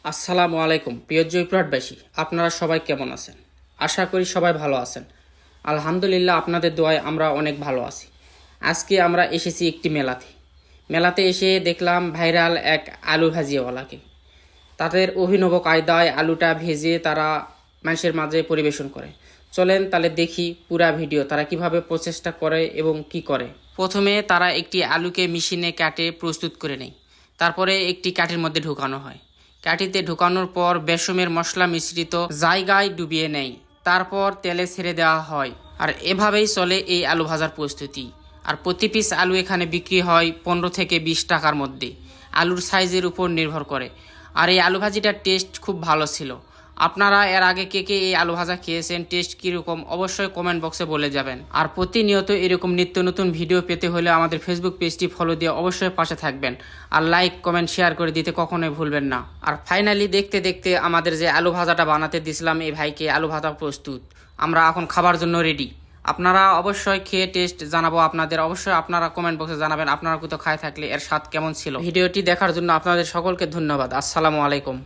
আসসালামু আলাইকুম প্রিয় জয়পুরহাটবাসী, আপনারা সবাই কেমন আছেন? আশা করি সবাই ভালো আছেন। আলহামদুলিল্লাহ, আপনাদের দোয়ায় আমরা অনেক ভালো আছি। আজকে আমরা এসেছি একটি মেলাতে এসে দেখলাম ভাইরাল এক আলু ভাজিওয়ালাকে। তাদের অভিনব কায়দায় আলুটা ভেজে তারা মানুষের মাঝে পরিবেশন করে। চলেন তাহলে দেখি পুরা ভিডিও তারা কিভাবে প্রচেষ্টা করে এবং কি করে। প্রথমে তারা একটি আলুকে মেশিনে কাটে প্রস্তুত করে নেয়। তারপরে একটি কাঠির মধ্যে ঢুকানো হয়। কাঠিতে ঢুকানোর পর বেসমের মশলা মিশ্রিত জায়গায় ডুবিয়ে নেয়। তারপর তেলে ছেড়ে দেওয়া হয়। আর এভাবেই চলে এই আলু ভাজার প্রস্তুতি। আর প্রতি পিস আলু এখানে বিক্রি হয় 15 থেকে 20 টাকার মধ্যে, আলুর সাইজের উপর নির্ভর করে। আর এই আলু ভাজিটার টেস্ট খুব ভালো ছিল। আপনারা এর আগে কে কে এই আলু ভাজা খেয়েছেন, টেস্ট কীরকম অবশ্যই কমেন্ট বক্সে বলে যাবেন। আর প্রতিনিয়ত এরকম নিত্য নতুন ভিডিও পেতে হলে আমাদের ফেসবুক পেজটি ফলো দিয়ে অবশ্যই পাশে থাকবেন। আর লাইক কমেন্ট শেয়ার করে দিতে কখনোই ভুলবেন না। আর ফাইনালি দেখতে দেখতে আমাদের যে আলু ভাজাটা বানাতে দিয়েছিলাম এই ভাইকে, আলু ভাজা প্রস্তুত। আমরা এখন খাবার জন্য রেডি। আপনারা অবশ্যই খেয়ে টেস্ট জানাবো আপনাদের। অবশ্যই আপনারা কমেন্ট বক্সে জানাবেন আপনারা কোথাও খায় থাকলে এর স্বাদ কেমন ছিল। ভিডিওটি দেখার জন্য আপনাদের সকলকে ধন্যবাদ। আসসালামু আলাইকুম।